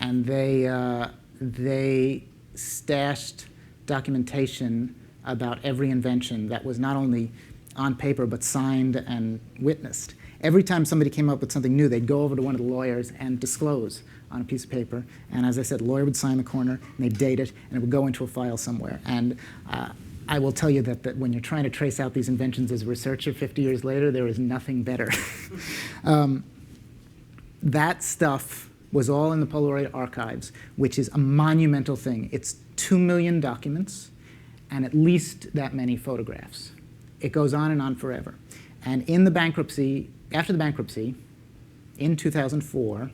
and they stashed documentation about every invention that was not only on paper but signed and witnessed. Every time somebody came up with something new, they'd go over to one of the lawyers and disclose on a piece of paper. And as I said, the lawyer would sign the corner, and they'd date it, and it would go into a file somewhere. And I will tell you that when you're trying to trace out these inventions as a researcher 50 years later, there is nothing better. That stuff was all in the Polaroid Archives, which is a monumental thing. It's 2 million documents and at least that many photographs. It goes on forever. And in the bankruptcy, after the bankruptcy, in 2004,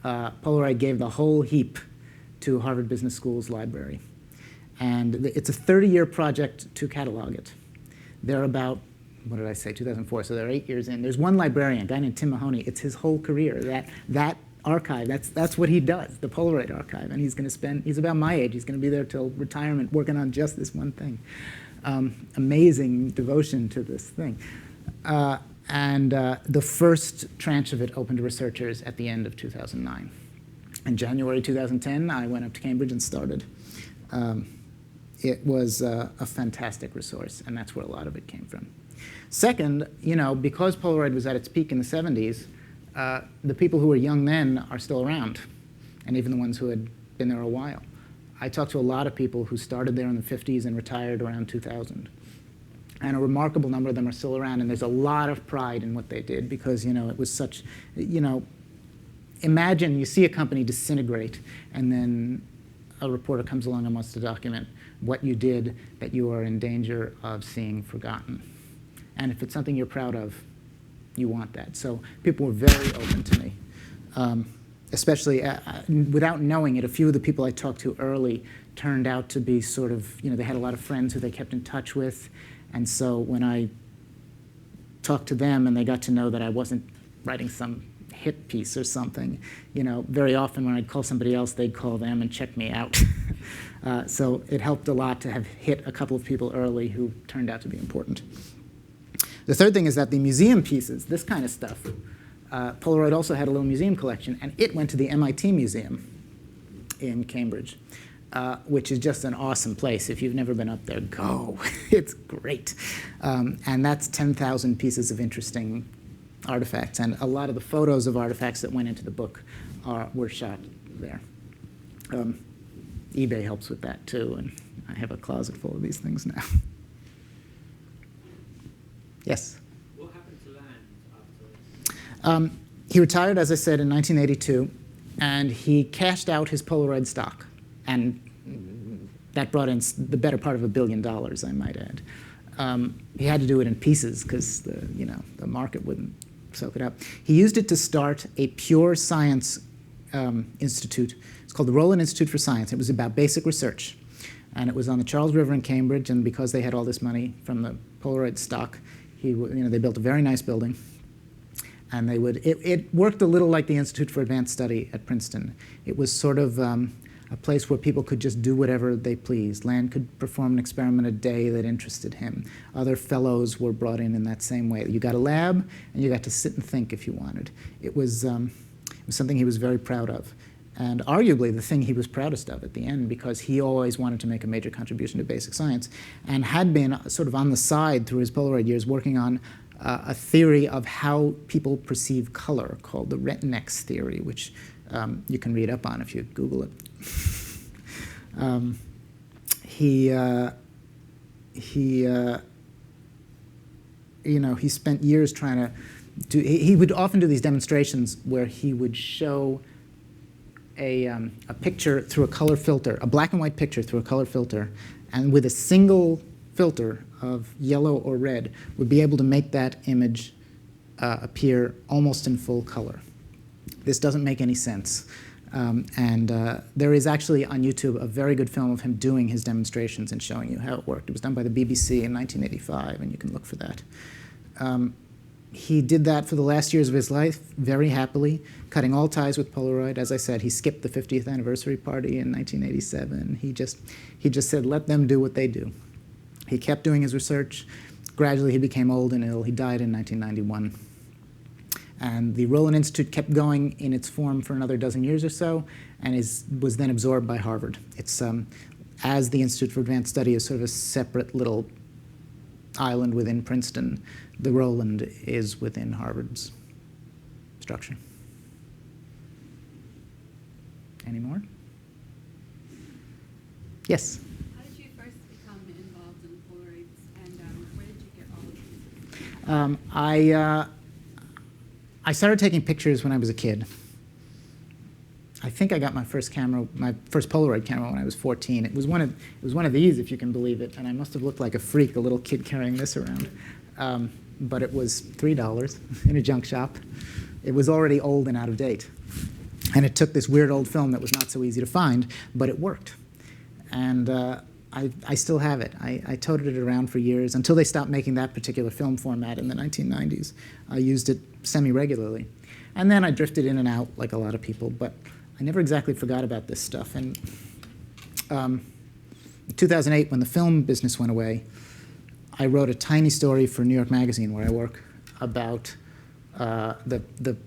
Polaroid gave the whole heap to Harvard Business School's library. And it's a 30-year project to catalog it. They're about, what did I say, 2004, so they're 8 years in. There's one librarian, a guy named Tim Mahoney. It's his whole career. That archive, that's what he does, the Polaroid archive. And he's about my age. He's going to be there till retirement working on just this one thing. Amazing devotion to this thing. And the first tranche of it opened to researchers at the end of 2009. In January 2010, I went up to Cambridge and started. It was a fantastic resource, and that's where a lot of it came from. Second, you know, because Polaroid was at its peak in the 70s, the people who were young then are still around, and even the ones who had been there a while. I talked to a lot of people who started there in the 50s and retired around 2000. And a remarkable number of them are still around, and there's a lot of pride in what they did because, you know, it was such, you know, imagine you see a company disintegrate, and then a reporter comes along and wants to document what you did that you are in danger of seeing forgotten. And if it's something you're proud of, you want that. So people were very open to me. Especially without knowing it, a few of the people I talked to early turned out to be sort of, they had a lot of friends who they kept in touch with. And so when I talked to them and they got to know that I wasn't writing some hit piece or something, very often when I'd call somebody else, they'd call them and check me out. So it helped a lot to have hit a couple of people early who turned out to be important. The third thing is that the museum pieces, this kind of stuff, Polaroid also had a little museum collection, and it went to the MIT Museum in Cambridge, which is just an awesome place. If you've never been up there, go. It's great. And that's 10,000 pieces of interesting artifacts, and a lot of the photos of artifacts that went into the book were shot there. eBay helps with that, too, and I have a closet full of these things now. Yes?
What happened to Land after?
He retired, as I said, in 1982, and he cashed out his Polaroid stock. And that brought in the better part of $1 billion, I might add. He had to do it in pieces because the market wouldn't soak it up. He used it to start a pure science institute. It's called the Rolands Institute for Science. It was about basic research. And it was on the Charles River in Cambridge, and because they had all this money from the Polaroid stock, they built a very nice building. And it worked a little like the Institute for Advanced Study at Princeton. It was sort of a place where people could just do whatever they pleased. Land could perform an experiment a day that interested him. Other fellows were brought in that same way. You got a lab, and you got to sit and think if you wanted. It was something he was very proud of. And arguably the thing he was proudest of at the end, because he always wanted to make a major contribution to basic science and had been sort of on the side through his Polaroid years working on a theory of how people perceive color called the Retinex theory, which you can read up on if you Google it. He spent years trying to do. He would often do these demonstrations where he would show a picture through a color filter, a black and white picture through a color filter, and with a single filter of yellow or red would be able to make that image appear almost in full color. This doesn't make any sense. There is actually on YouTube a very good film of him doing his demonstrations and showing you how it worked. It was done by the BBC in 1985, and you can look for that. He did that for the last years of his life very happily, cutting all ties with Polaroid. As I said, he skipped the 50th anniversary party in 1987. He just said, let them do what they do. He kept doing his research. Gradually, he became old and ill. He died in 1991. And the Roland Institute kept going in its form for another dozen years or so, and was then absorbed by Harvard. It's, as the Institute for Advanced Study is sort of a separate little island within Princeton, the Roland is within Harvard's structure. Any more? Yes?
How did you first become involved in Polaroids, and where did you get all of these?
I started taking pictures when I was a kid. I think I got my first Polaroid camera when I was 14. It was one of these, if you can believe it, and I must have looked like a freak, a little kid carrying this around. But it was $3 in a junk shop. It was already old and out of date. And it took this weird old film that was not so easy to find, but it worked. And I still have it. I toted it around for years until they stopped making that particular film format in the 1990s. I used it semi-regularly. And then I drifted in and out like a lot of people, but I never exactly forgot about this stuff. And in 2008, when the film business went away, I wrote a tiny story for New York Magazine, where I work, about the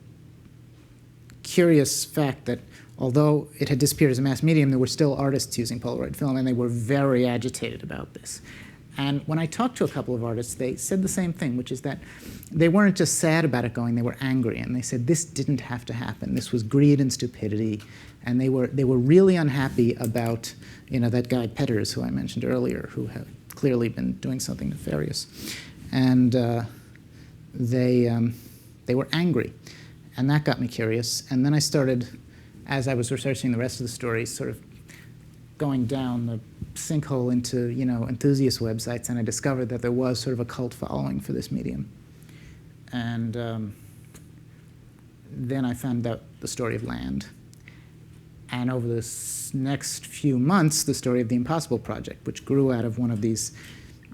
curious fact that although it had disappeared as a mass medium, there were still artists using Polaroid film, and they were very agitated about this. And when I talked to a couple of artists, they said the same thing, which is that they weren't just sad about it going, they were angry. And they said, this didn't have to happen. This was greed and stupidity. And they were really unhappy about that guy Petters, who I mentioned earlier, who had clearly been doing something nefarious. And they were angry. And that got me curious. And then I started, as I was researching the rest of the story, sort of going down the sinkhole into enthusiast websites, and I discovered that there was sort of a cult following for this medium. And then I found out the story of Land. And over the next few months, the story of the Impossible Project, which grew out of one of these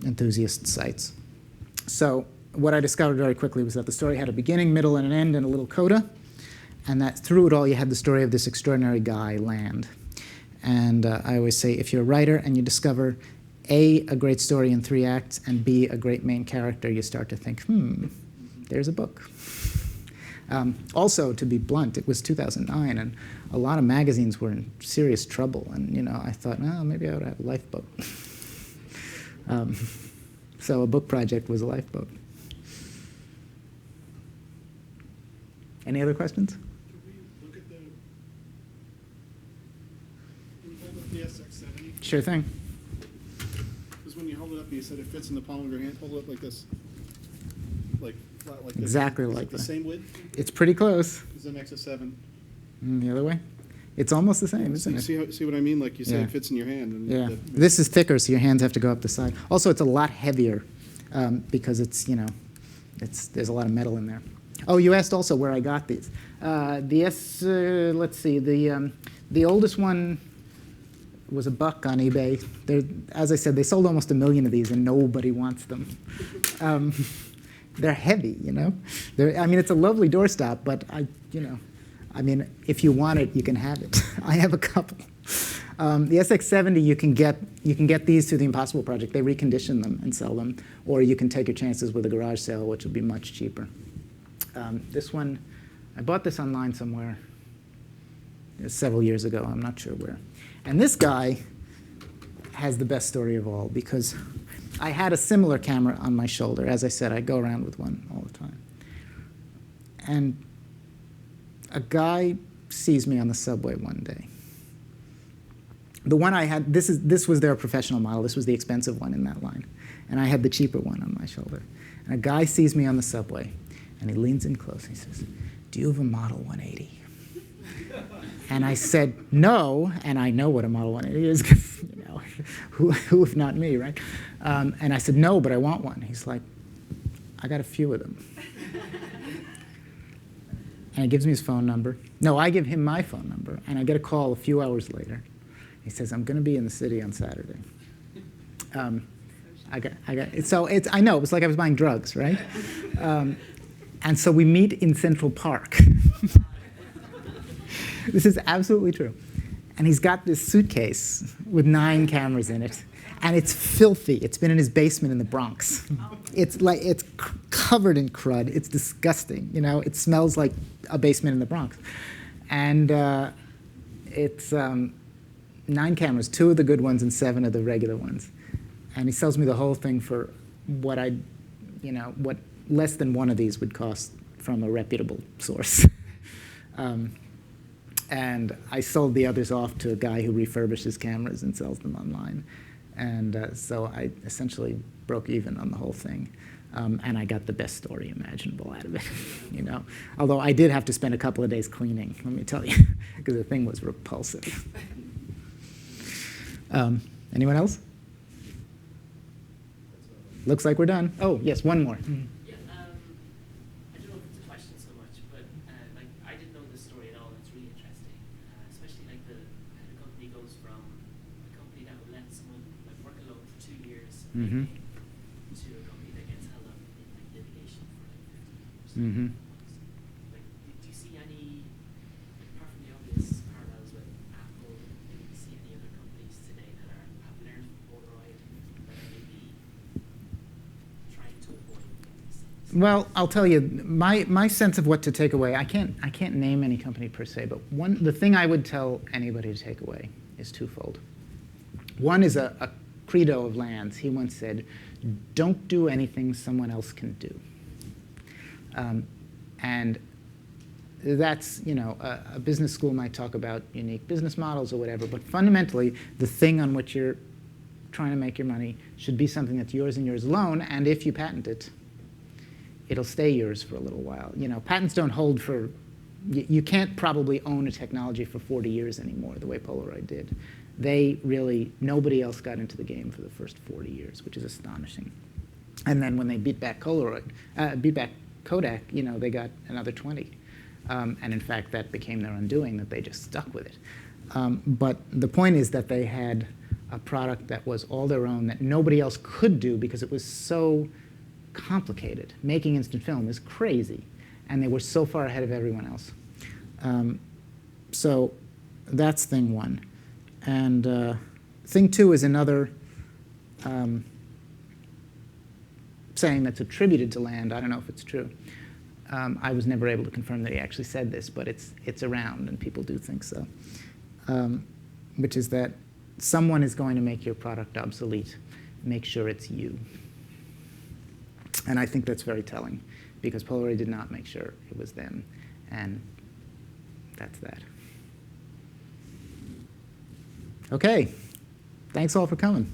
enthusiast sites. So what I discovered very quickly was that the story had a beginning, middle, and an end, and a little coda. And that through it all, you had the story of this extraordinary guy, Land. And I always say, if you're a writer and you discover A, a great story in 3 acts, and B, a great main character, you start to think, there's a book. Also, to be blunt, it was 2009, and a lot of magazines were in serious trouble. And I thought, oh, maybe I ought to have a lifeboat. So a book project was a lifeboat. Any other questions?
Could we look at can you hold up the SX70?
Sure thing.
Because when you hold it up, you said it fits in the palm of your hand. Hold it up like this. Like flat like this.
Exactly
Is
like
it the
that.
same width
It's pretty close.
as the Nexus 7?
The other way? It's almost the same, isn't it?
See what I mean? Like you say,
Yeah.
it fits in your hand. And
Yeah. This is thicker, so your hands have to go up the side. Also, it's a lot heavier because it's, there's a lot of metal in there. Oh, you asked also where I got these. Let's see, the oldest one was $1 on eBay. As I said, they sold almost 1 million of these, and nobody wants them. They're heavy, it's a lovely doorstop, but if you want it, you can have it. I have a couple. The SX70, you can get these through the Impossible Project. They recondition them and sell them, or you can take your chances with a garage sale, which will be much cheaper. This one, I bought this online somewhere several years ago. I'm not sure where. And this guy has the best story of all, because I had a similar camera on my shoulder. As I said, I go around with one all the time. And a guy sees me on the subway one day. The one I had, this was their professional model. This was the expensive one in that line. And I had the cheaper one on my shoulder. And a guy sees me on the subway, and he leans in close. And he says, "Do you have a Model 180?" And I said, "No," and I know what a Model 180 is, because who if not me, right? And I said, "No, but I want one." He's like, "I got a few of them." And he gives me his phone number. No, I give him my phone number, and I get a call a few hours later. He says, "I'm going to be in the city on Saturday." I know, it was like I was buying drugs, right? And so we meet in Central Park. This is absolutely true. And he's got this suitcase with 9 cameras in it, and it's filthy. It's been in his basement in the Bronx. It's covered in crud. It's disgusting. It smells like a basement in the Bronx. And it's 9 cameras, 2 of the good ones and 7 of the regular ones. And he sells me the whole thing for what what less than one of these would cost from a reputable source. And I sold the others off to a guy who refurbishes cameras and sells them online. And so I essentially broke even on the whole thing. And I got the best story imaginable out of it, Although I did have to spend a couple of days cleaning, let me tell you, because the thing was repulsive. Anyone else? Looks like we're done. Oh, yes, one more.
Yeah, I don't know if it's a question so much, but I didn't know this story at all. It's really interesting, especially how the company goes from a company that would let someone work alone for 2 years
Mm-hmm.
to a company that gets held up in litigation for 50 years.
Mm-hmm.
Do you see any, apart from the obvious parallels with Apple, do you see any other companies today that have learned from Polaroid that are maybe trying to avoid these things?
Well, I'll tell you, my sense of what to take away, I can't name any company per se, but the thing I would tell anybody to take away is twofold. One is a credo of Land's. He once said, "Don't do anything someone else can do." And that's, a business school might talk about unique business models or whatever, but fundamentally, the thing on which you're trying to make your money should be something that's yours and yours alone, and if you patent it, it'll stay yours for a little while. Patents don't hold for you can't probably own a technology for 40 years anymore the way Polaroid did. They really, nobody else got into the game for the first 40 years, which is astonishing. And then when they beat back Kodak, you know, they got another 20. And in fact, that became their undoing, that they just stuck with it. But the point is that they had a product that was all their own that nobody else could do because it was so complicated. Making instant film is crazy. And they were so far ahead of everyone else. So that's thing one. And thing two is another saying that's attributed to Land. I don't know if it's true. I was never able to confirm that he actually said this, but it's around, and people do think so, which is that someone is going to make your product obsolete. Make sure it's you. And I think that's very telling, because Polaroid did not make sure it was them, and that's that. OK, thanks all for coming.